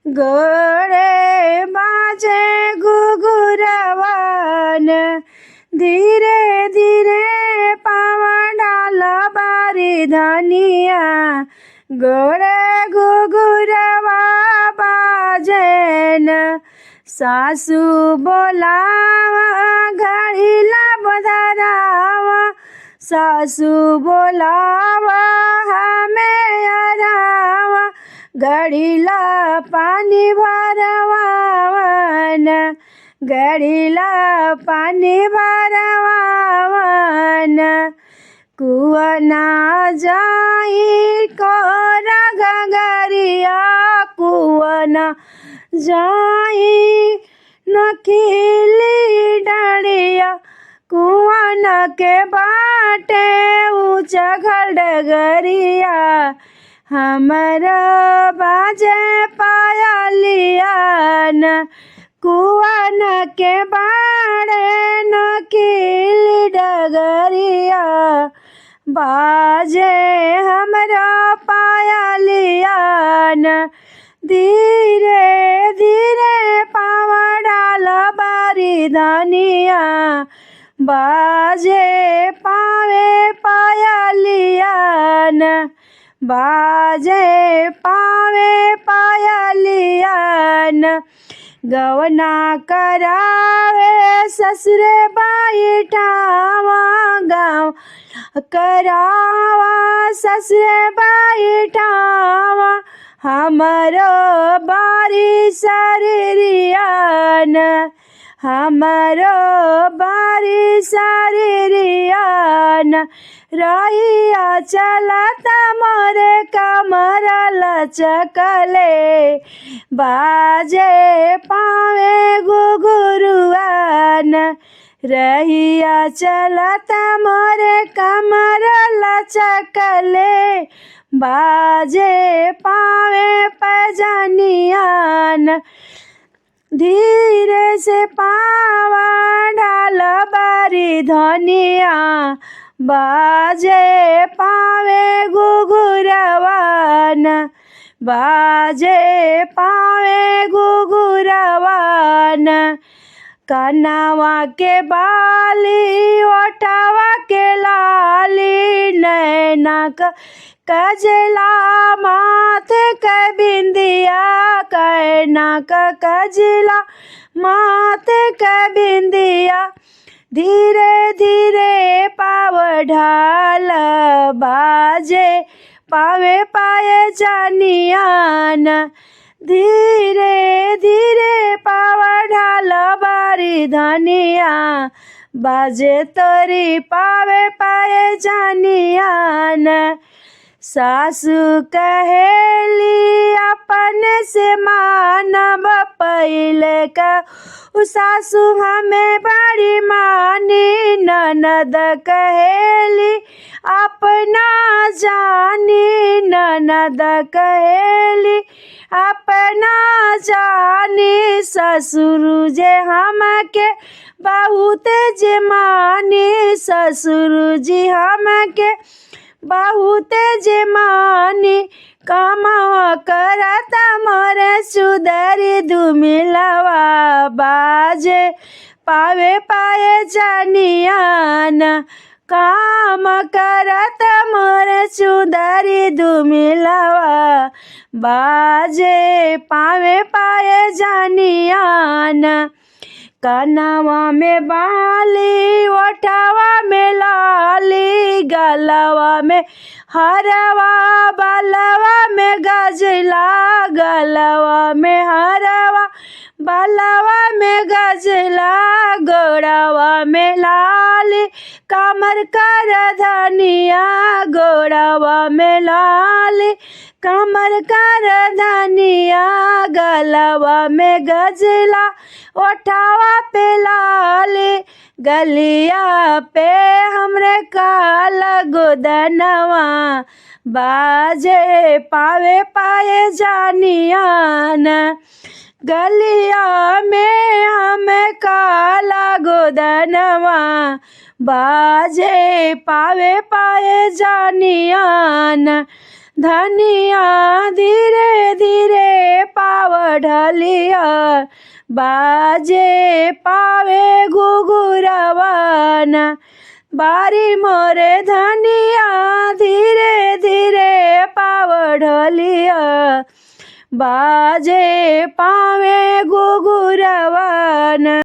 गोड़े बाजे घुघुरवन धीरे धीरे पावा डाल बारी धनिया गोड़े घुघुरवा बाजेन सासू बोलावा घड़ीला बधरावा सासू बोलावा हमें अरावा घड़ीला पानी भरवावन घड़ीला पानी भरवावन कुआ ना जाई कोरा घगरिया कुआ ना जाई नखीली डाड़िया कुआ न के बाटे ऊंचा घड़गरिया हमरा बाजे पायलिया न कुआ न के बाड़े नखीली डगरिया बाजे हमरा पायलिया न धीरे धीरे पावा डाल बारी धनिया बाजे पावे पायलिया न बाजे पावे पायलिया न गवना करावे ससुरे बैठावा गाँव करावा ससुरे बैठावा हमरो बारी शरीरियान हमरो बारी शरीरियान रहिया चलता मोरे कमर लचकले बाजे पावे घुघुरुआन रहिया चलता मोरे कमर लचकले बाजे पावे पैजनियान धीरे से पावा डाल बारी धनिया बाजे पावे घुघुरवान बाजे पावे घुघुरवान कनवा के बाली ओठवा के लाली नैना कजला माथे के बिंदिया कैना कजला माथे के बिंदिया धीरे धीरे पाव ढाल बाजे पावे पाए जानियान धीरे धीरे पावा ढाल बारी धनिया बाजे तोरी पावे पाए जानियान सासू कहेली अपन से मानब पहले का सासू हमें बड़ी मानी ननद कहेली अपना जानी ननद कहेली अपना जानी ससुर जे हमके बहुत जे मानी ससुर जी हमके बहुत जे मानी कमावा करता मोरे सुधरी दुमिलवा बाजे पावे पाए जानियान काम करता मोरे सुधरी दुमिलवा बाजे पावे पाए जानियान कनवा में बाली ओठवा में लाली गलवा में हरवा बलवा में गजला गलवा में हरवा बलवा में गजला गोड़वा में लाली कमर कर धनिया गोड़वा में लाली कमर कर धनिया गलवा में गजला ओठावा पे लाली गलिया पे हमरे काला गोदनवा बाजे पावे पाए जानियान गलिया में हमें काला गोदनवा बाजे पावे पाए जानियान धनिया धीरे धीरे पाव ढलिया बाजे पावे घुघुरवाना बारी मोरे धनिया धीरे धीरे पाव ढलिया बाजे पावे घुघुरवाना।